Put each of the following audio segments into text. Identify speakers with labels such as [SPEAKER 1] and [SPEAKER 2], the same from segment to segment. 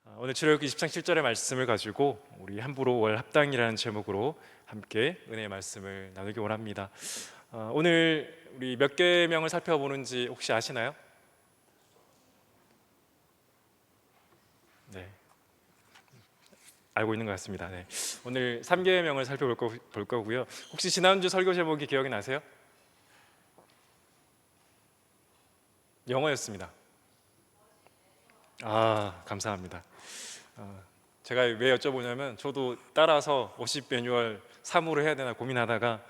[SPEAKER 1] 오늘 출애굽기 20장 7절의 말씀을 가지고 우리 함부로 월 합당이라는 제목으로 함께 은혜의 말씀을 나누기 원합니다. 오늘 우리 몇 계명을 살펴보는지 혹시 아시나요? 네, 알고 있는 것 같습니다. 네. 오늘 3계명을 살펴볼 거고요. 혹시 지난주 설교 제목이 기억이 나세요? 영어였습니다. 감사합니다. 제가 왜 여쭤보냐면 저도 따라서 50 매뉴얼 3으로 해야 되나 고민하다가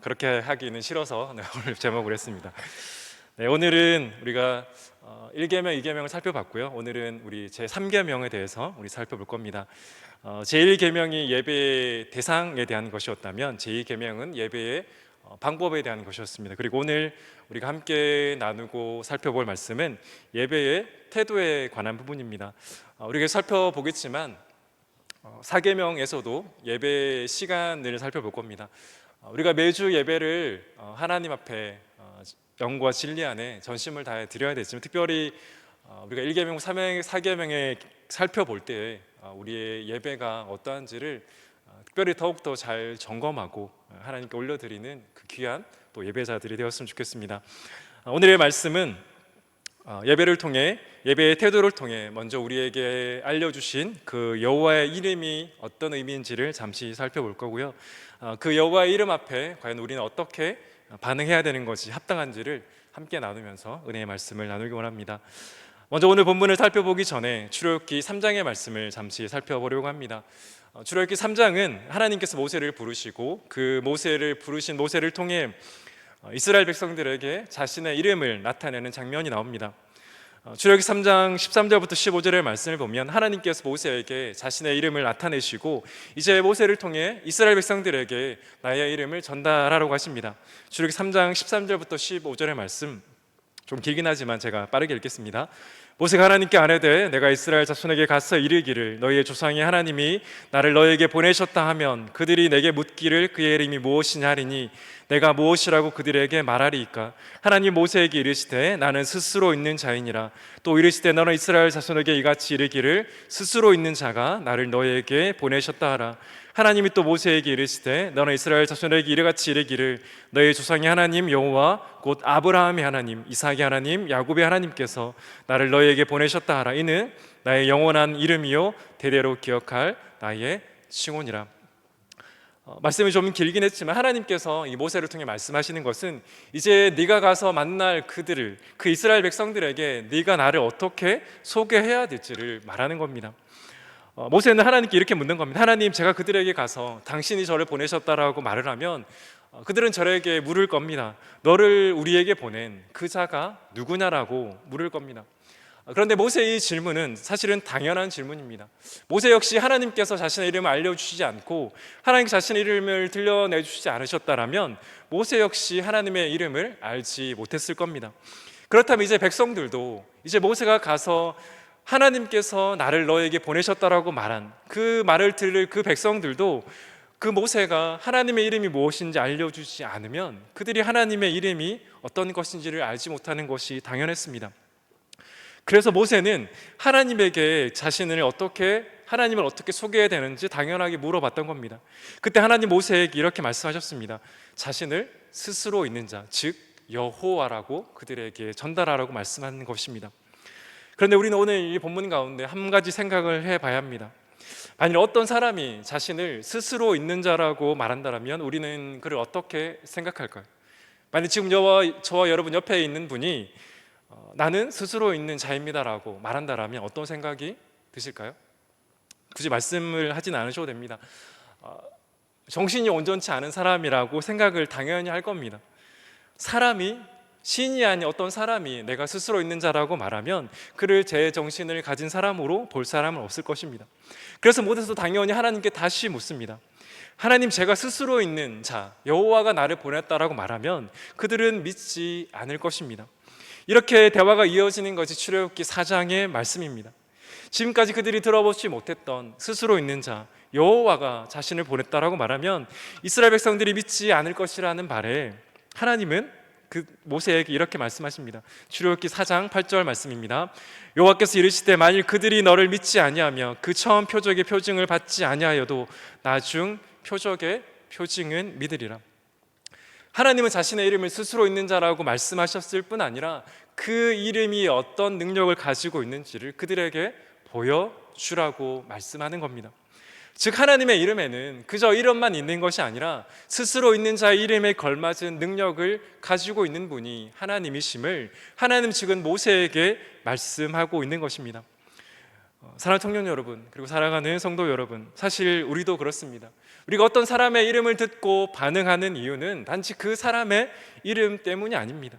[SPEAKER 1] 그렇게 하기는 싫어서 오늘 제목을 했습니다. 네, 오늘은 우리가 1계명, 2계명을 살펴봤고요. 오늘은 우리 제3계명에 대해서 우리 살펴볼 겁니다. 제1계명이 예배의 대상에 대한 것이었다면 제2계명은 예배의 방법에 대한 것이었습니다. 그리고 오늘 우리가 함께 나누고 살펴볼 말씀은 예배의 태도에 관한 부분입니다. 우리가 살펴보겠지만 4계명에서도 예배 시간을 살펴볼 겁니다. 우리가 매주 예배를 하나님 앞에 영과 진리 안에 전심을 다해 드려야 되지만 특별히 우리가 1계명, 4계명에 살펴볼 때 우리의 예배가 어떠한지를 특별히 더욱더 잘 점검하고 하나님께 올려드리는 그 귀한 또 예배자들이 되었으면 좋겠습니다. 오늘의 말씀은 예배를 통해, 예배의 태도를 통해 먼저 우리에게 알려주신 그 여호와의 이름이 어떤 의미인지를 잠시 살펴볼 거고요. 그 여호와의 이름 앞에 과연 우리는 어떻게 반응해야 되는 것이 합당한지를 함께 나누면서 은혜의 말씀을 나누기 원합니다. 먼저 오늘 본문을 살펴보기 전에 출애굽기 3장의 말씀을 잠시 살펴보려고 합니다. 출애굽기 3장은 하나님께서 모세를 부르시고 그 부르신 모세를 통해 이스라엘 백성들에게 자신의 이름을 나타내는 장면이 나옵니다. 출애굽기 3장 13절부터 15절의 말씀을 보면 하나님께서 모세에게 자신의 이름을 나타내시고 이제 모세를 통해 이스라엘 백성들에게 나의 이름을 전달하라고 하십니다. 출애굽기 3장 13절부터 15절의 말씀 좀 길긴 하지만 제가 빠르게 읽겠습니다. 모세가 하나님께 아뢰되 내가 이스라엘 자손에게 가서 이르기를 너희의 조상의 하나님이 나를 너희에게 보내셨다 하면 그들이 내게 묻기를 그의 이름이 무엇이냐 하리니 내가 무엇이라고 그들에게 말하리이까. 하나님 모세에게 이르시되 나는 스스로 있는 자이니라. 또 이르시되 너는 이스라엘 자손에게 이같이 이르기를 스스로 있는 자가 나를 너희에게 보내셨다 하라. 하나님이 또 모세에게 이르시되 너는 이스라엘 자손에게 이르같이 이르기를 너희 조상의 하나님 여호와 곧 아브라함의 하나님, 이삭의 하나님, 야곱의 하나님께서 나를 너희에게 보내셨다 하라. 이는 나의 영원한 이름이요 대대로 기억할 나의 칭호니라. 말씀이 좀 길긴 했지만 하나님께서 이 모세를 통해 말씀하시는 것은 이제 네가 가서 만날 그들을, 그 이스라엘 백성들에게 네가 나를 어떻게 소개해야 될지를 말하는 겁니다. 모세는 하나님께 이렇게 묻는 겁니다. 하나님, 제가 그들에게 가서 당신이 저를 보내셨다라고 말을 하면 그들은 저에게 물을 겁니다. 너를 우리에게 보낸 그 자가 누구냐라고 물을 겁니다. 그런데 모세의 질문은 사실은 당연한 질문입니다. 모세 역시 하나님께서 자신의 이름을 알려주시지 않고 하나님 자신의 이름을 들려내주시지 않으셨다라면 모세 역시 하나님의 이름을 알지 못했을 겁니다. 그렇다면 이제 백성들도 이제 모세가 가서 하나님께서 나를 너에게 보내셨다라고 말한 그 말을 들을 그 백성들도 그 모세가 하나님의 이름이 무엇인지 알려주지 않으면 그들이 하나님의 이름이 어떤 것인지를 알지 못하는 것이 당연했습니다. 그래서 모세는 하나님에게 하나님을 어떻게 소개해야 되는지 당연하게 물어봤던 겁니다. 그때 하나님 모세에게 이렇게 말씀하셨습니다. 자신을 스스로 있는 자, 즉 여호와라고 그들에게 전달하라고 말씀하는 것입니다. 그런데 우리는 오늘 이 본문 가운데 한 가지 생각을 해봐야 합니다. 만일 어떤 사람이 자신을 스스로 있는 자라고 말한다면 우리는 그를 어떻게 생각할까요? 만일 지금 저와 여러분 옆에 있는 분이 나는 스스로 있는 자입니다라고 말한다면 어떤 생각이 드실까요? 굳이 말씀을 하진 않으셔도 됩니다. 정신이 온전치 않은 사람이라고 생각을 당연히 할 겁니다. 신이 아닌 어떤 사람이 내가 스스로 있는 자라고 말하면 그를 제 정신을 가진 사람으로 볼 사람은 없을 것입니다. 그래서 모세도 당연히 하나님께 다시 묻습니다. 하나님, 제가 스스로 있는 자 여호와가 나를 보냈다라고 말하면 그들은 믿지 않을 것입니다. 이렇게 대화가 이어지는 것이 출애굽기 4장의 말씀입니다. 지금까지 그들이 들어보지 못했던 스스로 있는 자 여호와가 자신을 보냈다라고 말하면 이스라엘 백성들이 믿지 않을 것이라는 말에 하나님은 그 모세에게 이렇게 말씀하십니다. 출애굽기 4장 8절 말씀입니다. 여호와께서 이르시되 만일 그들이 너를 믿지 아니하며 그 처음 표적의 표징을 받지 아니하여도 나중 표적의 표징은 믿으리라. 하나님은 자신의 이름을 스스로 있는 자라고 말씀하셨을 뿐 아니라 그 이름이 어떤 능력을 가지고 있는지를 그들에게 보여주라고 말씀하는 겁니다. 즉 하나님의 이름에는 그저 이름만 있는 것이 아니라 스스로 있는 자의 이름에 걸맞은 능력을 가지고 있는 분이 하나님이심을 하나님 측은 모세에게 말씀하고 있는 것입니다. 사랑하는 청년 여러분, 그리고 사랑하는 성도 여러분, 사실 우리도 그렇습니다. 우리가 어떤 사람의 이름을 듣고 반응하는 이유는 단지 그 사람의 이름 때문이 아닙니다.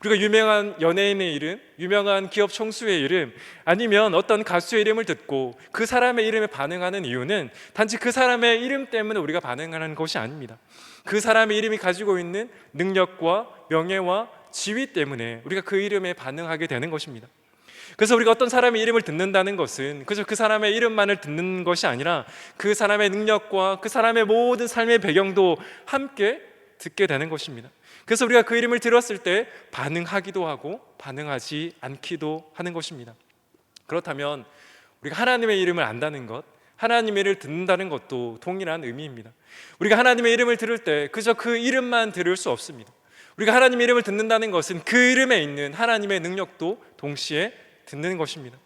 [SPEAKER 1] 우리가 유명한 연예인의 이름, 유명한 기업 총수의 이름, 아니면 어떤 가수의 이름을 듣고 그 사람의 이름에 반응하는 이유는 단지 그 사람의 이름 때문에 우리가 반응하는 것이 아닙니다. 그 사람의 이름이 가지고 있는 능력과 명예와 지위 때문에 우리가 그 이름에 반응하게 되는 것입니다. 그래서 우리가 어떤 사람의 이름을 듣는다는 것은 그저 그 사람의 이름만을 듣는 것이 아니라 그 사람의 능력과 그 사람의 모든 삶의 배경도 함께 듣게 되는 것입니다. 그래서 우리가 그 이름을 들었을 때 반응하기도 하고 반응하지 않기도 하는 것입니다. 그렇다면 우리가 하나님의 이름을 안다는 것, 하나님의 이름을 듣는다는 것도 동일한 의미입니다. 우리가 하나님의 이름을 들을 때 그저 그 이름만 들을 수 없습니다. 우리가 하나님의 이름을 듣는다는 것은 그 이름에 있는 하나님의 능력도 동시에 듣는 것입니다.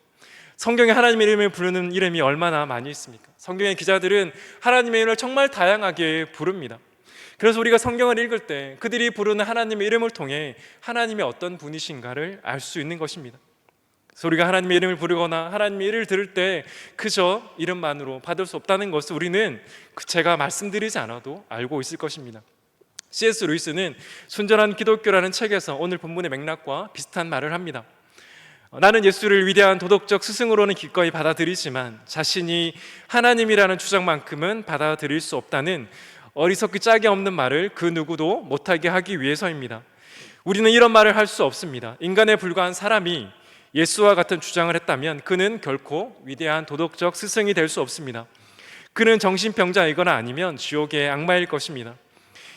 [SPEAKER 1] 성경에 하나님의 이름을 부르는 이름이 얼마나 많이 있습니까? 성경의 기자들은 하나님의 이름을 정말 다양하게 부릅니다. 그래서 우리가 성경을 읽을 때 그들이 부르는 하나님의 이름을 통해 하나님이 어떤 분이신가를 알 수 있는 것입니다. 그래서 우리가 하나님의 이름을 부르거나 하나님의 이름을 들을 때 그저 이름만으로 받을 수 없다는 것을 우리는 제가 말씀드리지 않아도 알고 있을 것입니다. C.S. 루이스는 순전한 기독교라는 책에서 오늘 본문의 맥락과 비슷한 말을 합니다. 나는 예수를 위대한 도덕적 스승으로는 기꺼이 받아들이지만 자신이 하나님이라는 주장만큼은 받아들일 수 없다는 어리석기 짝이 없는 말을 그 누구도 못하게 하기 위해서입니다. 우리는 이런 말을 할 수 없습니다. 인간에 불과한 사람이 예수와 같은 주장을 했다면 그는 결코 위대한 도덕적 스승이 될 수 없습니다. 그는 정신병자이거나 아니면 지옥의 악마일 것입니다.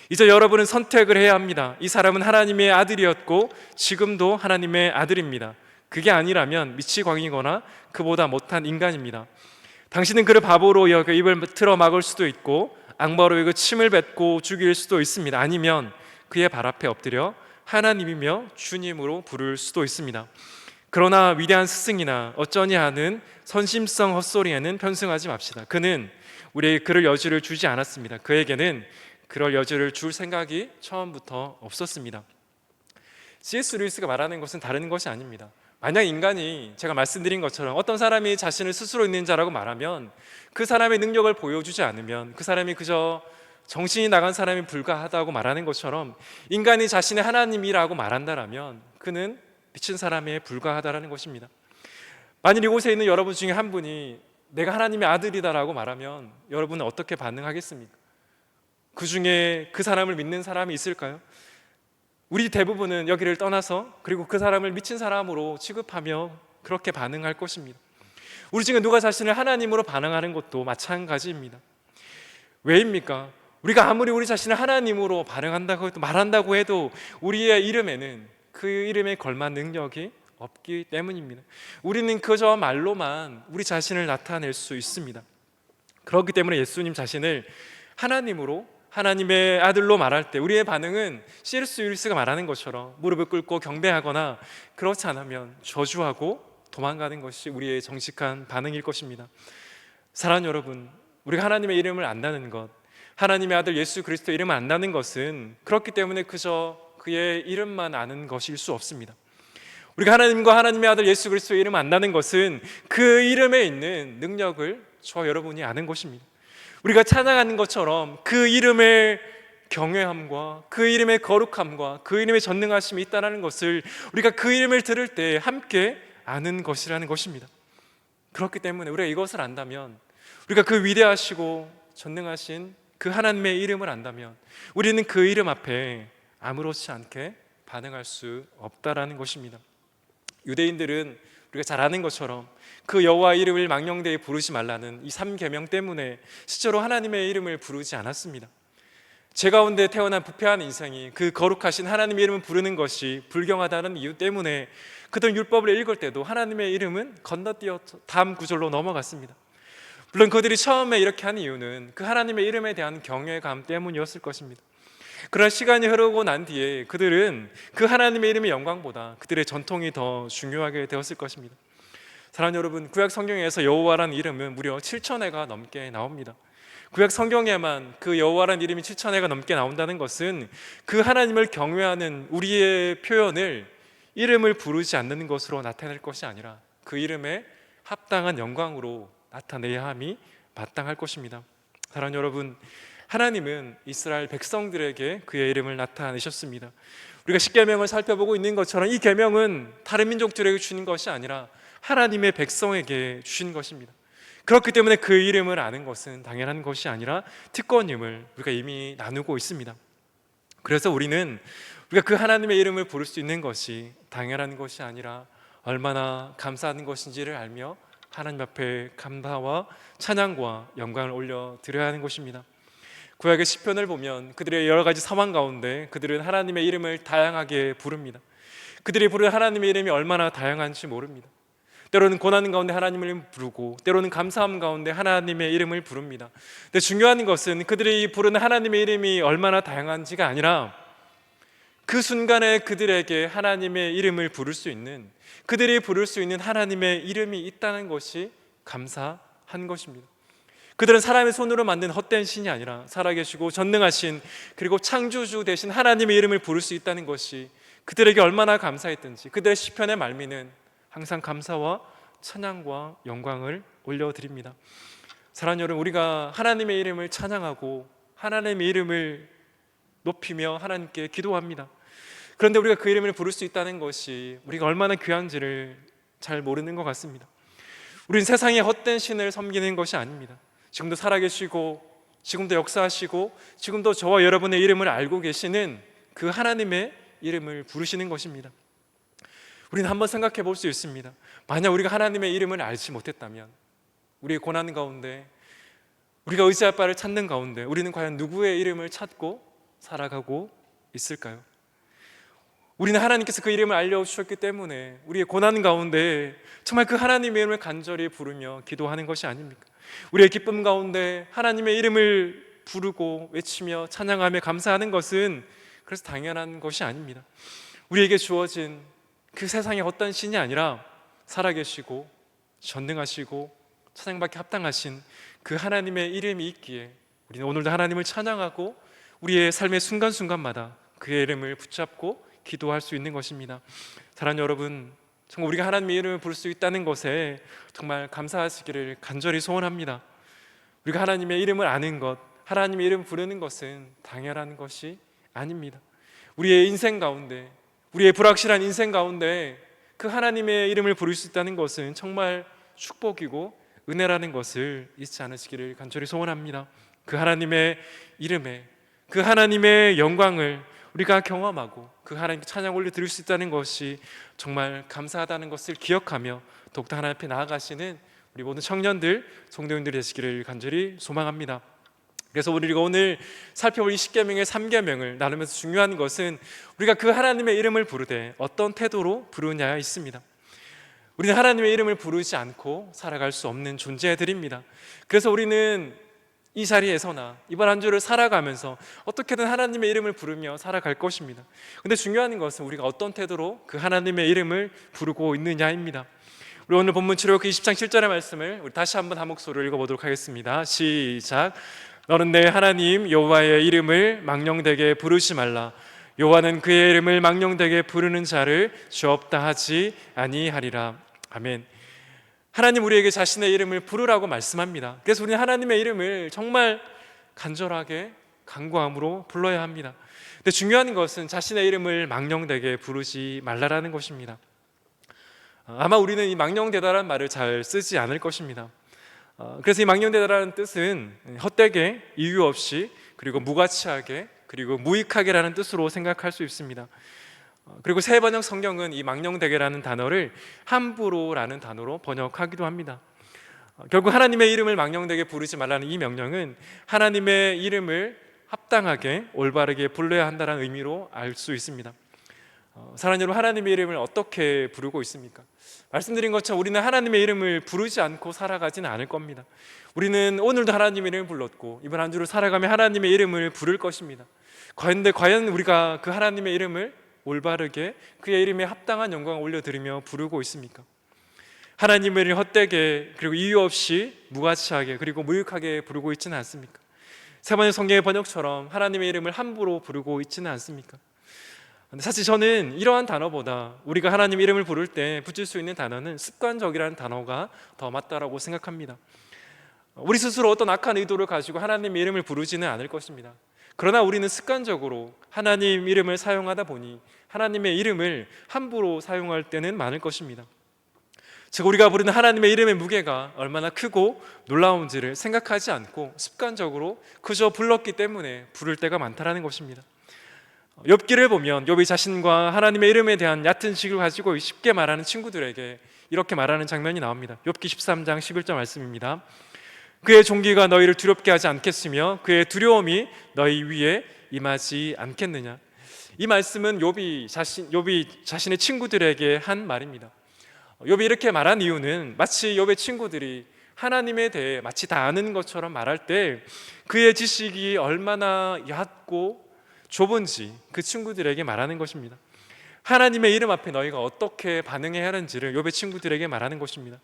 [SPEAKER 1] 이제 여러분은 선택을 해야 합니다. 이 사람은 하나님의 아들이었고 지금도 하나님의 아들입니다. 그게 아니라면 미치광이거나 그보다 못한 인간입니다. 당신은 그를 바보로 여겨 입을 틀어 막을 수도 있고 악마로 여겨 침을 뱉고 죽일 수도 있습니다. 아니면 그의 발 앞에 엎드려 하나님이며 주님으로 부를 수도 있습니다. 그러나 위대한 스승이나 어쩌니 하는 선심성 헛소리에는 편승하지 맙시다. 그는 우리에게 그럴 여지를 주지 않았습니다. 그에게는 그럴 여지를 줄 생각이 처음부터 없었습니다. C.S. 루이스가 말하는 것은 다른 것이 아닙니다. 만약 인간이 제가 말씀드린 것처럼 어떤 사람이 자신을 스스로 있는 자라고 말하면 그 사람의 능력을 보여주지 않으면 그 사람이 그저 정신이 나간 사람이 불과하다고 말하는 것처럼 인간이 자신의 하나님이라고 말한다면 그는 미친 사람에 불과하다라는 것입니다. 만일 이곳에 있는 여러분 중에 한 분이 내가 하나님의 아들이다라고 말하면 여러분은 어떻게 반응하겠습니까? 그 중에 그 사람을 믿는 사람이 있을까요? 우리 대부분은 여기를 떠나서 그리고 그 사람을 미친 사람으로 취급하며 그렇게 반응할 것입니다. 우리 중에 누가 자신을 하나님으로 반응하는 것도 마찬가지입니다. 왜입니까? 우리가 아무리 우리 자신을 하나님으로 반응한다고 해도 말한다고 해도 우리의 이름에는 그 이름에 걸맞는 능력이 없기 때문입니다. 우리는 그저 말로만 우리 자신을 나타낼 수 있습니다. 그렇기 때문에 예수님 자신을 하나님으로 하나님의 아들로 말할 때 우리의 반응은 C.S. 루이스가 말하는 것처럼 무릎을 꿇고 경배하거나 그렇지 않으면 저주하고 도망가는 것이 우리의 정직한 반응일 것입니다. 사랑하는 여러분, 우리가 하나님의 이름을 안다는 것, 하나님의 아들 예수 그리스도의 이름을 안다는 것은 그렇기 때문에 그저 그의 이름만 아는 것일 수 없습니다. 우리가 하나님과 하나님의 아들 예수 그리스도의 이름을 안다는 것은 그 이름에 있는 능력을 저와 여러분이 아는 것입니다. 우리가 찬양하는 것처럼 그 이름의 경외함과 그 이름의 거룩함과 그 이름의 전능하심이 있다는 것을 우리가 그 이름을 들을 때 함께 아는 것이라는 것입니다. 그렇기 때문에 우리가 이것을 안다면, 우리가 그 위대하시고 전능하신 그 하나님의 이름을 안다면 우리는 그 이름 앞에 아무렇지 않게 반응할 수 없다라는 것입니다. 유대인들은 우리가 잘 아는 것처럼 그 여호와 이름을 망령되이 부르지 말라는 이 3계명 때문에 실제로 하나님의 이름을 부르지 않았습니다. 죄 가운데 태어난 부패한 인생이 그 거룩하신 하나님의 이름을 부르는 것이 불경하다는 이유 때문에 그들은 율법을 읽을 때도 하나님의 이름은 건너뛰어 다음 구절로 넘어갔습니다. 물론 그들이 처음에 이렇게 한 이유는 그 하나님의 이름에 대한 경외감 때문이었을 것입니다. 그러나 시간이 흐르고 난 뒤에 그들은 그 하나님의 이름의 영광보다 그들의 전통이 더 중요하게 되었을 것입니다. 사랑하는 여러분, 구약 성경에서 여호와라는 이름은 무려 7,000회가 넘게 나옵니다. 구약 성경에만 그 여호와라는 이름이 7,000회가 넘게 나온다는 것은 그 하나님을 경외하는 우리의 표현을 이름을 부르지 않는 것으로 나타낼 것이 아니라 그 이름에 합당한 영광으로 나타내야 함이 마땅할 것입니다. 사랑하는 여러분, 하나님은 이스라엘 백성들에게 그의 이름을 나타내셨습니다. 우리가 십계명을 살펴보고 있는 것처럼 이 계명은 다른 민족들에게 주는 것이 아니라 하나님의 백성에게 주신 것입니다. 그렇기 때문에 그 이름을 아는 것은 당연한 것이 아니라 특권임을 우리가 이미 나누고 있습니다. 그래서 우리가 그 하나님의 이름을 부를 수 있는 것이 당연한 것이 아니라 얼마나 감사한 것인지를 알며 하나님 앞에 감사와 찬양과 영광을 올려드려야 하는 것입니다. 구약의 시편을 보면 그들의 여러 가지 상황 가운데 그들은 하나님의 이름을 다양하게 부릅니다. 그들이 부르는 하나님의 이름이 얼마나 다양한지 모릅니다. 때로는 고난 가운데 하나님을 부르고 때로는 감사함 가운데 하나님의 이름을 부릅니다. 근데 중요한 것은 그들이 부르는 하나님의 이름이 얼마나 다양한지가 아니라 그 순간에 그들에게 하나님의 이름을 부를 수 있는, 그들이 부를 수 있는 하나님의 이름이 있다는 것이 감사한 것입니다. 그들은 사람의 손으로 만든 헛된 신이 아니라 살아계시고 전능하신 그리고 창조주 되신 하나님의 이름을 부를 수 있다는 것이 그들에게 얼마나 감사했든지 그들의 시편의 말미는 항상 감사와 찬양과 영광을 올려드립니다. 사랑하는 여러분, 우리가 하나님의 이름을 찬양하고 하나님의 이름을 높이며 하나님께 기도합니다. 그런데 우리가 그 이름을 부를 수 있다는 것이 우리가 얼마나 귀한지를 잘 모르는 것 같습니다. 우리는 세상의 헛된 신을 섬기는 것이 아닙니다. 지금도 살아계시고 지금도 역사하시고 지금도 저와 여러분의 이름을 알고 계시는 그 하나님의 이름을 부르시는 것입니다. 우리는 한번 생각해 볼 수 있습니다. 만약 우리가 하나님의 이름을 알지 못했다면 우리의 고난 가운데 우리가 의지할 바를 찾는 가운데 우리는 과연 누구의 이름을 찾고 살아가고 있을까요? 우리는 하나님께서 그 이름을 알려주셨기 때문에 우리의 고난 가운데 정말 그 하나님의 이름을 간절히 부르며 기도하는 것이 아닙니까? 우리의 기쁨 가운데 하나님의 이름을 부르고 외치며 찬양하며 감사하는 것은 그래서 당연한 것이 아닙니다. 우리에게 주어진 그 세상의 어떤 신이 아니라 살아계시고 전능하시고 찬양받기 합당하신 그 하나님의 이름이 있기에 우리는 오늘도 하나님을 찬양하고 우리의 삶의 순간순간마다 그의 이름을 붙잡고 기도할 수 있는 것입니다. 사랑하는 여러분, 정말 우리가 하나님의 이름을 부를 수 있다는 것에 정말 감사하시기를 간절히 소원합니다. 우리가 하나님의 이름을 아는 것, 하나님의 이름을 부르는 것은 당연한 것이 아닙니다. 우리의 인생 가운데, 우리의 불확실한 인생 가운데 그 하나님의 이름을 부를 수 있다는 것은 정말 축복이고 은혜라는 것을 잊지 않으시기를 간절히 소원합니다. 그 하나님의 이름에 그 하나님의 영광을 우리가 경험하고 그 하나님께 찬양 올려 드릴 수 있다는 것이 정말 감사하다는 것을 기억하며 더욱더 하나님 앞에 나아가시는 우리 모든 청년들, 성도님들이 되시기를 간절히 소망합니다. 그래서 우리가 오늘 살펴볼 이 십계명의 3계명을 나누면서 중요한 것은 우리가 그 하나님의 이름을 부르되 어떤 태도로 부르느냐에 있습니다. 우리는 하나님의 이름을 부르지 않고 살아갈 수 없는 존재들입니다. 그래서 우리는 이 자리에서나 이번 한 주를 살아가면서 어떻게든 하나님의 이름을 부르며 살아갈 것입니다. 근데 중요한 것은 우리가 어떤 태도로 그 하나님의 이름을 부르고 있느냐입니다. 우리 오늘 본문 출애굽기 20장 7절의 말씀을 우리 다시 한번 한 목소리로 읽어보도록 하겠습니다. 시작. 너는 내 하나님 여호와의 이름을 망령되게 부르지 말라. 여호와는 그의 이름을 망령되게 부르는 자를 죄없다 하지 아니하리라. 아멘. 하나님 우리에게 자신의 이름을 부르라고 말씀합니다. 그래서 우리는 하나님의 이름을 정말 간절하게 간구함으로 불러야 합니다. 근데 중요한 것은 자신의 이름을 망령되게 부르지 말라라는 것입니다. 아마 우리는 이 망령되다라는 말을 잘 쓰지 않을 것입니다. 그래서 이 망령되다라는 뜻은 헛되게, 이유 없이, 그리고 무가치하게, 그리고 무익하게라는 뜻으로 생각할 수 있습니다. 그리고 새 번역 성경은 이 망령되게라는 단어를 함부로라는 단어로 번역하기도 합니다. 결국 하나님의 이름을 망령되게 부르지 말라는 이 명령은 하나님의 이름을 합당하게 올바르게 불러야 한다는 의미로 알 수 있습니다. 사랑하는 여러분, 하나님의 이름을 어떻게 부르고 있습니까? 말씀드린 것처럼 우리는 하나님의 이름을 부르지 않고 살아가지는 않을 겁니다. 우리는 오늘도 하나님의 이름을 불렀고 이번 한 주를 살아가며 하나님의 이름을 부를 것입니다. 과연 우리가 그 하나님의 이름을 올바르게 그의 이름에 합당한 영광을 올려드리며 부르고 있습니까? 하나님의 이름을 헛되게 그리고 이유 없이 무가치하게 그리고 무익하게 부르고 있지는 않습니까? 세 번째 성경의 번역처럼 하나님의 이름을 함부로 부르고 있지는 않습니까? 사실 저는 이러한 단어보다 우리가 하나님 이름을 부를 때 붙일 수 있는 단어는 습관적이라는 단어가 더 맞다라고 생각합니다. 우리 스스로 어떤 악한 의도를 가지고 하나님의 이름을 부르지는 않을 것입니다. 그러나 우리는 습관적으로 하나님 이름을 사용하다 보니 하나님의 이름을 함부로 사용할 때는 많을 것입니다. 즉 우리가 부르는 하나님의 이름의 무게가 얼마나 크고 놀라운지를 생각하지 않고 습관적으로 그저 불렀기 때문에 부를 때가 많다라는 것입니다. 욥기를 보면 욥이 자신과 하나님의 이름에 대한 얕은 지식을 가지고 쉽게 말하는 친구들에게 이렇게 말하는 장면이 나옵니다. 욥기 13장 11절 말씀입니다. 그의 종기가 너희를 두렵게 하지 않겠으며 그의 두려움이 너희 위에 임하지 않겠느냐. 이 말씀은 욥이 자신의 친구들에게 한 말입니다. 욥이 이렇게 말한 이유는 마치 욥의 친구들이 하나님에 대해 마치 다 아는 것처럼 말할 때 그의 지식이 얼마나 얕고 좁은지 그 친구들에게 말하는 것입니다. 하나님의 이름 앞에 너희가 어떻게 반응해야 하는지를 욥의 친구들에게 말하는 것입니다.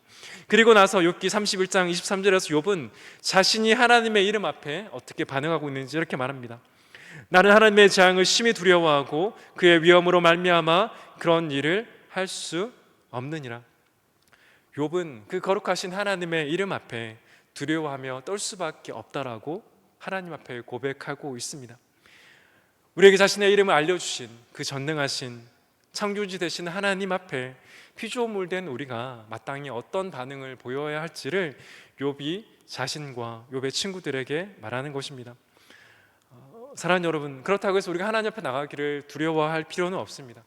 [SPEAKER 1] 그리고 나서 욥기 31장 23절에서 욥은 자신이 하나님의 이름 앞에 어떻게 반응하고 있는지 이렇게 말합니다. 나는 하나님의 재앙을 심히 두려워하고 그의 위엄으로 말미암아 그런 일을 할 수 없느니라. 욥은 그 거룩하신 하나님의 이름 앞에 두려워하며 떨 수밖에 없다라고 하나님 앞에 고백하고 있습니다. 우리에게 자신의 이름을 알려주신 그 전능하신 창조주 되신 하나님 앞에 피조물 된 우리가 마땅히 어떤 반응을 보여야 할지를 욥이 자신과 욥의 친구들에게 말하는 것입니다. 사랑하는 여러분, 그렇다고 해서 우리가 하나님 앞에 나가기를 두려워할 필요는 없습니다.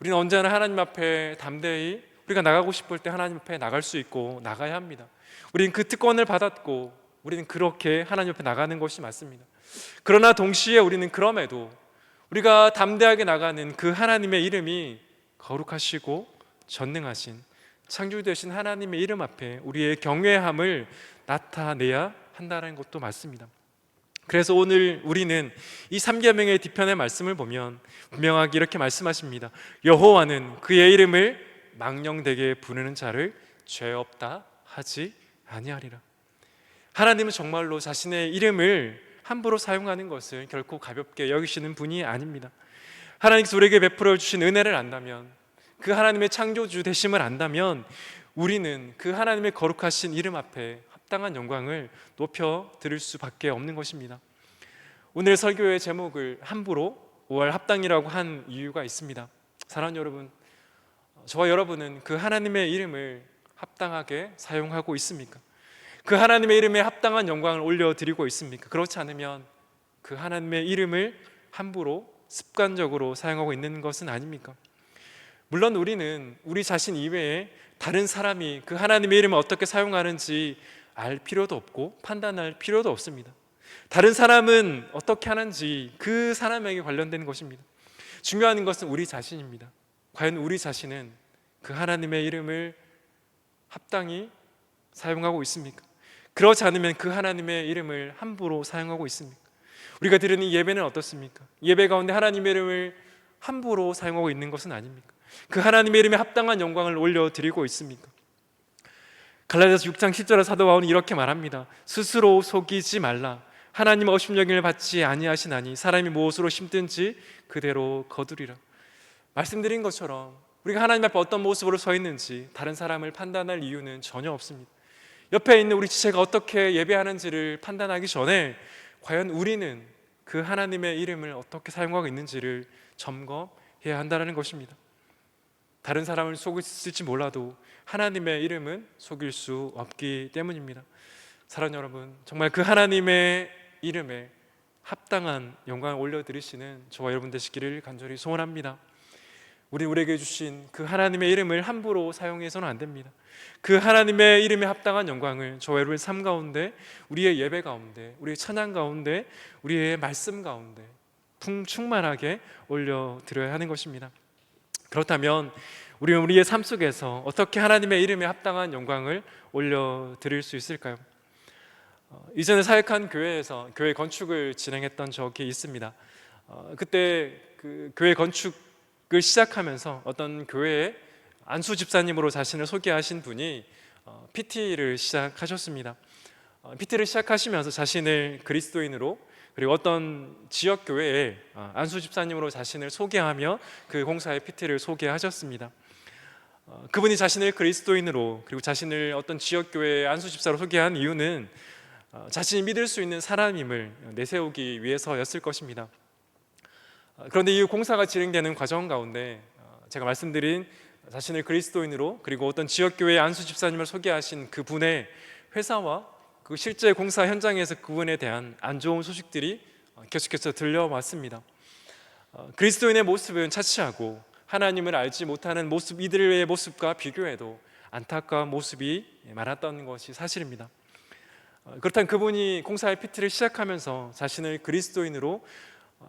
[SPEAKER 1] 우리는 언제나 하나님 앞에 담대히 우리가 나가고 싶을 때 하나님 앞에 나갈 수 있고 나가야 합니다. 우리는 그 특권을 받았고 우리는 그렇게 하나님 앞에 나가는 것이 맞습니다. 그러나 동시에 우리는 그럼에도 우리가 담대하게 나가는 그 하나님의 이름이 거룩하시고 전능하신 창조되신 하나님의 이름 앞에 우리의 경외함을 나타내야 한다는 것도 맞습니다. 그래서 오늘 우리는 이 3계명의 뒤편의 말씀을 보면 분명하게 이렇게 말씀하십니다. 여호와는 그의 이름을 망령되게 부르는 자를 죄 없다 하지 아니하리라. 하나님은 정말로 자신의 이름을 함부로 사용하는 것을 결코 가볍게 여기시는 분이 아닙니다. 하나님께서 우리에게 베풀어 주신 은혜를 안다면, 그 하나님의 창조주 되심을 안다면 우리는 그 하나님의 거룩하신 이름 앞에 합당한 영광을 높여 드릴 수밖에 없는 것입니다. 오늘 설교의 제목을 함부로 5월 합당이라고 한 이유가 있습니다. 사랑하는 여러분, 저와 여러분은 그 하나님의 이름을 합당하게 사용하고 있습니까? 그 하나님의 이름에 합당한 영광을 올려드리고 있습니까? 그렇지 않으면 그 하나님의 이름을 함부로 습관적으로 사용하고 있는 것은 아닙니까? 물론 우리는 우리 자신 이외에 다른 사람이 그 하나님의 이름을 어떻게 사용하는지 알 필요도 없고 판단할 필요도 없습니다. 다른 사람은 어떻게 하는지 그 사람에게 관련된 것입니다. 중요한 것은 우리 자신입니다. 과연 우리 자신은 그 하나님의 이름을 합당히 사용하고 있습니까? 그렇지 않으면 그 하나님의 이름을 함부로 사용하고 있습니까? 우리가 드리는 이 예배는 어떻습니까? 예배 가운데 하나님의 이름을 함부로 사용하고 있는 것은 아닙니까? 그 하나님의 이름에 합당한 영광을 올려드리고 있습니까? 갈라디아서 6장 10절에 사도 바울은 이렇게 말합니다. 스스로 속이지 말라. 하나님 업신여김을 받지 아니하시나니 사람이 무엇으로 심든지 그대로 거두리라. 말씀드린 것처럼 우리가 하나님 앞에 어떤 모습으로 서 있는지 다른 사람을 판단할 이유는 전혀 없습니다. 옆에 있는 우리 지체가 어떻게 예배하는지를 판단하기 전에 과연 우리는 그 하나님의 이름을 어떻게 사용하고 있는지를 점검해야 한다는 것입니다. 다른 사람을 속일지 몰라도 하나님의 이름은 속일 수 없기 때문입니다. 사랑하는 여러분, 정말 그 하나님의 이름에 합당한 영광을 올려드리시는 저와 여러분 되시기를 간절히 소원합니다. 우리에게 주신 그 하나님의 이름을 함부로 사용해서는 안 됩니다. 그 하나님의 이름에 합당한 영광을 저와 여러분의 삶 가운데, 우리의 예배 가운데, 우리의 찬양 가운데, 우리의 말씀 가운데 충만하게 올려드려야 하는 것입니다. 그렇다면 우리는 우리의 삶 속에서 어떻게 하나님의 이름에 합당한 영광을 올려드릴 수 있을까요? 이전에 사역한 교회에서 교회 건축을 진행했던 적이 있습니다. 그때 그 교회 건축을 시작하면서 어떤 교회의 안수 집사님으로 자신을 소개하신 분이 PT를 시작하셨습니다. PT를 시작하시면서 자신을 그리스도인으로, 그리고 어떤 지역 교회에 안수 집사님으로 자신을 소개하며 그 공사의 PT를 소개하셨습니다. 그분이 자신을 그리스도인으로, 그리고 자신을 어떤 지역 교회의 안수 집사로 소개한 이유는 자신이 믿을 수 있는 사람임을 내세우기 위해서였을 것입니다. 그런데 이 공사가 진행되는 과정 가운데 제가 말씀드린 자신을 그리스도인으로, 그리고 어떤 지역교회의 안수 집사님을 소개하신 그분의 회사와 그 실제 공사 현장에서 그분에 대한 안 좋은 소식들이 계속해서 들려왔습니다. 그리스도인의 모습은 차치하고 하나님을 알지 못하는 모습, 이들의 모습과 비교해도 안타까운 모습이 많았던 것이 사실입니다. 그렇다면 그분이 공사의 PT를 시작하면서 자신을 그리스도인으로,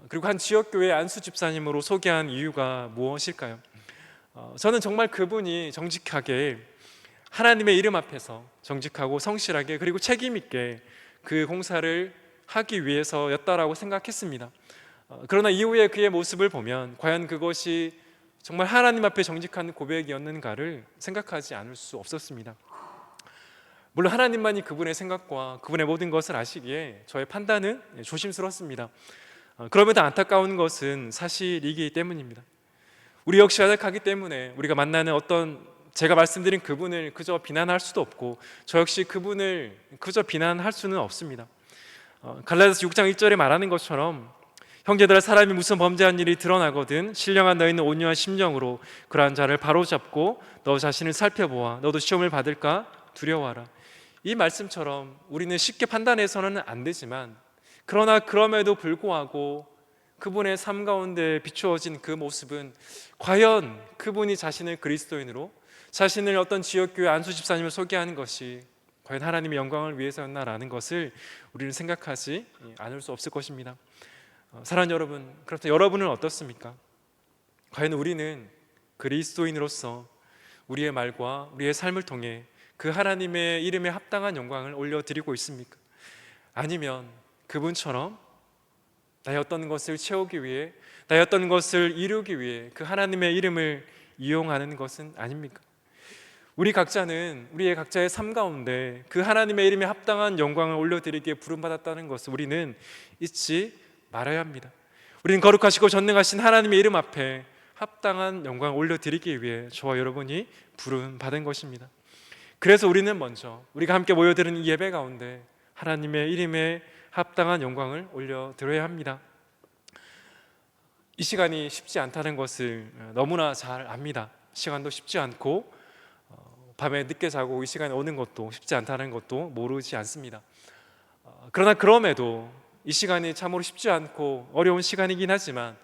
[SPEAKER 1] 그리고 한 지역교회 안수 집사님으로 소개한 이유가 무엇일까요? 저는 정말 그분이 정직하게 하나님의 이름 앞에서 정직하고 성실하게, 그리고 책임 있게 그 공사를 하기 위해서였다라고 생각했습니다. 그러나 이후에 그의 모습을 보면 과연 그것이 정말 하나님 앞에 정직한 고백이었는가를 생각하지 않을 수 없었습니다. 물론 하나님만이 그분의 생각과 그분의 모든 것을 아시기에 저의 판단은 조심스럽습니다. 그럼에도 안타까운 것은 사실이기 때문입니다. 우리 역시 연약하기 때문에 우리가 만나는 어떤, 제가 말씀드린 그분을 그저 비난할 수도 없고, 저 역시 그분을 그저 비난할 수는 없습니다. 갈라디아서 6장 1절에 말하는 것처럼 형제들아, 사람이 무슨 범죄한 일이 드러나거든 신령한 너희는 온유한 심령으로 그러한 자를 바로잡고 너 자신을 살펴보아 너도 시험을 받을까 두려워하라. 이 말씀처럼 우리는 쉽게 판단해서는 안 되지만, 그러나 그럼에도 불구하고 그분의 삶 가운데 비추어진 그 모습은 과연 그분이 자신을 그리스도인으로, 자신을 어떤 지역교회 안수 집사님을 소개하는 것이 과연 하나님의 영광을 위해서였나라는 것을 우리는 생각하지 않을 수 없을 것입니다. 사랑하는 여러분, 그렇다면 여러분은 어떻습니까? 과연 우리는 그리스도인으로서 우리의 말과 우리의 삶을 통해 그 하나님의 이름에 합당한 영광을 올려드리고 있습니까? 아니면 그분처럼 나의 어떤 것을 채우기 위해, 나의 어떤 것을 이루기 위해 그 하나님의 이름을 이용하는 것은 아닙니까? 우리 각자는 우리의 각자의 삶 가운데 그 하나님의 이름에 합당한 영광을 올려드리기에 부름받았다는 것을 우리는 잊지 말아야 합니다. 우리는 거룩하시고 전능하신 하나님의 이름 앞에 합당한 영광을 올려드리기 위해 저와 여러분이 부름받은 것입니다. 그래서 우리는 먼저 우리가 함께 모여드는 이 예배 가운데 하나님의 이름에 합당한 영광을 올려드려야 합니다. 이 시간이 쉽지 않다는 것을 너무나 잘 압니다. 시간도 쉽지 않고 밤에 늦게 자고 이 시간에 오는 것도 쉽지 않다는 것도 모르지 않습니다. 그러나 그럼에도 이 시간이 참으로 쉽지 않고 어려운 시간이긴 하지만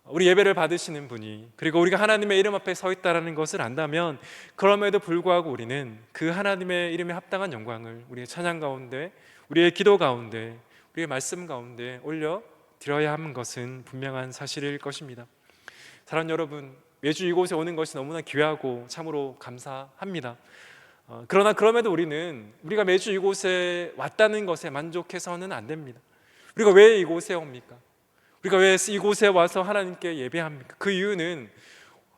[SPEAKER 1] 우리 예배를 받으시는 분이, 그리고 우리가 하나님의 이름 앞에 서 있다는 것을 안다면 그럼에도 불구하고 우리는 그 하나님의 이름에 합당한 영광을 우리의 찬양 가운데, 우리의 기도 가운데, 우리의 말씀 가운데 올려드려야 하는 것은 분명한 사실일 것입니다. 사랑하는 여러분, 매주 이곳에 오는 것이 너무나 귀하고 참으로 감사합니다. 그러나 그럼에도 우리는 우리가 매주 이곳에 왔다는 것에 만족해서는 안 됩니다. 우리가 왜 이곳에 옵니까? 우리가 왜 이곳에 와서 하나님께 예배합니까? 그 이유는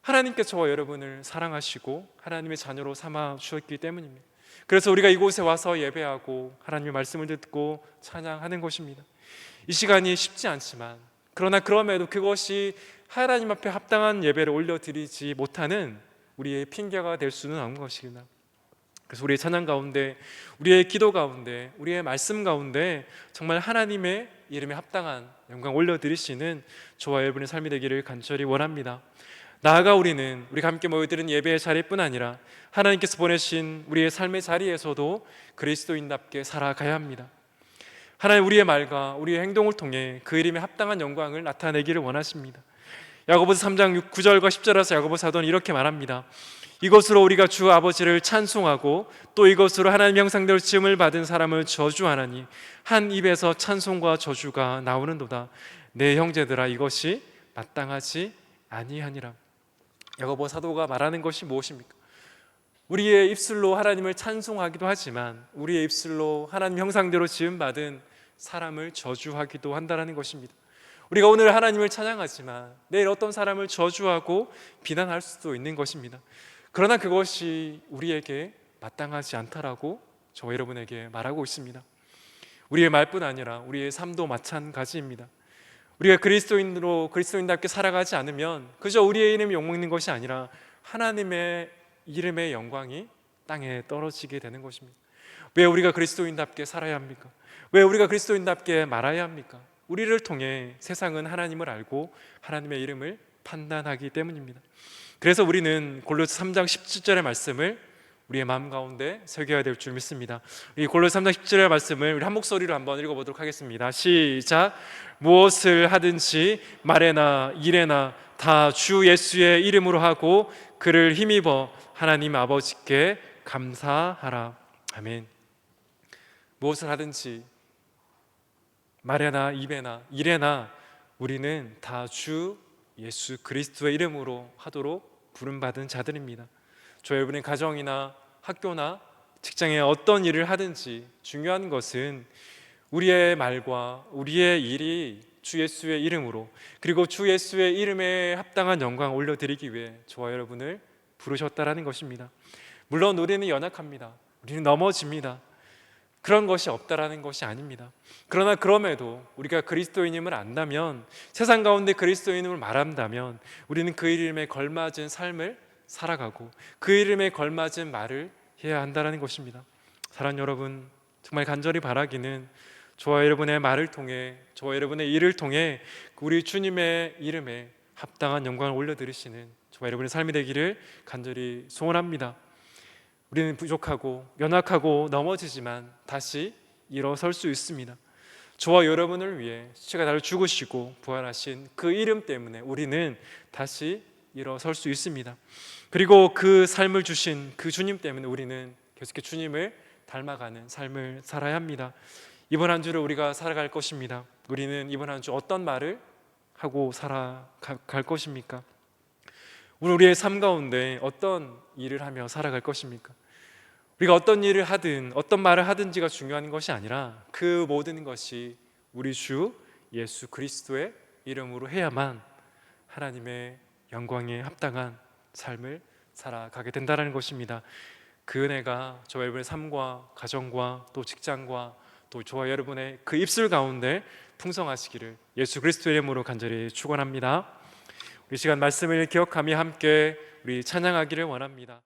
[SPEAKER 1] 하나님께 저와 여러분을 사랑하시고 하나님의 자녀로 삼아 주셨기 때문입니다. 그래서 우리가 이곳에 와서 예배하고 하나님의 말씀을 듣고 찬양하는 것입니다. 이 시간이 쉽지 않지만, 그러나 그럼에도 그것이 하나님 앞에 합당한 예배를 올려드리지 못하는 우리의 핑계가 될 수는 없는 것입니다. 그래서 우리의 찬양 가운데, 우리의 기도 가운데, 우리의 말씀 가운데 정말 하나님의 이름에 합당한 영광 올려드리시는 저와 여러분의 삶이 되기를 간절히 원합니다. 나아가 우리는 우리가 함께 모여드린 예배의 자리뿐 아니라 하나님께서 보내신 우리의 삶의 자리에서도 그리스도인답게 살아가야 합니다. 하나님, 우리의 말과 우리의 행동을 통해 그 이름에 합당한 영광을 나타내기를 원하십니다. 야고보서 3장 9절과 10절에서 야고보 사도는 이렇게 말합니다. 이것으로 우리가 주 아버지를 찬송하고 또 이것으로 하나님 형상대로 지음을 받은 사람을 저주하나니 한 입에서 찬송과 저주가 나오는도다. 내 형제들아, 이것이 마땅하지 아니하니라. 야고보 사도가 말하는 것이 무엇입니까? 우리의 입술로 하나님을 찬송하기도 하지만 우리의 입술로 하나님 형상대로 지음받은 사람을 저주하기도 한다는 것입니다. 우리가 오늘 하나님을 찬양하지만 내일 어떤 사람을 저주하고 비난할 수도 있는 것입니다. 그러나 그것이 우리에게 마땅하지 않다라고 저와 여러분에게 말하고 있습니다. 우리의 말뿐 아니라 우리의 삶도 마찬가지입니다. 우리가 그리스도인답게 살아가지 않으면 그저 우리의 이름이 욕먹는 것이 아니라 하나님의 이름의 영광이 땅에 떨어지게 되는 것입니다. 왜 우리가 그리스도인답게 살아야 합니까? 왜 우리가 그리스도인답게 말아야 합니까? 우리를 통해 세상은 하나님을 알고 하나님의 이름을 판단하기 때문입니다. 그래서 우리는 골로새 3장 17절의 말씀을 우리의 마음 가운데 새겨야 될 줄 믿습니다. 이 골로새 3장 17절의 말씀을 우리 한 목소리로 한번 읽어보도록 하겠습니다. 시작. 무엇을 하든지 말에나 일에나 다 주 예수의 이름으로 하고 그를 힘입어 하나님 아버지께 감사하라. 아멘. 무엇을 하든지 말에나 입에나 일에나 우리는 다 주 예수 그리스도의 이름으로 하도록 부름받은 자들입니다. 저 여러분의 가정이나 학교나 직장에 어떤 일을 하든지 중요한 것은 우리의 말과 우리의 일이 주 예수의 이름으로, 그리고 주 예수의 이름에 합당한 영광을 올려드리기 위해 저와 여러분을 부르셨다라는 것입니다. 물론 우리는 연약합니다. 우리는 넘어집니다. 그런 것이 없다라는 것이 아닙니다. 그러나 그럼에도 우리가 그리스도인임을 안다면, 세상 가운데 그리스도인임을 말한다면 우리는 그 이름에 걸맞은 삶을 살아가고 그 이름에 걸맞은 말을 해야 한다는 것입니다. 사랑하는 여러분, 정말 간절히 바라기는 저와 여러분의 말을 통해, 저와 여러분의 일을 통해 우리 주님의 이름에 합당한 영광을 올려드리시는 저와 여러분의 삶이 되기를 간절히 소원합니다. 우리는 부족하고 연약하고 넘어지지만 다시 일어설 수 있습니다. 저와 여러분을 위해 십자가 달려 죽으시고 부활하신 그 이름 때문에 우리는 다시 일어설 수 있습니다. 그리고 그 삶을 주신 그 주님 때문에 우리는 계속해서 주님을 닮아가는 삶을 살아야 합니다. 이번 한 주를 우리가 살아갈 것입니다. 우리는 이번 한 주 어떤 말을 하고 살아갈 것입니까? 오늘 우리의 삶 가운데 어떤 일을 하며 살아갈 것입니까? 우리가 어떤 일을 하든 어떤 말을 하든지가 중요한 것이 아니라 그 모든 것이 우리 주 예수 그리스도의 이름으로 해야만 하나님의 영광에 합당한 삶을 살아가게 된다는 것입니다. 그 은혜가 저와 여러분의 삶과 가정과 또 직장과 또 저와 여러분의 그 입술 가운데 풍성하시기를 예수 그리스도의 이름으로 간절히 축원합니다. 우리 시간 말씀을 기억하며 함께 우리 찬양하기를 원합니다.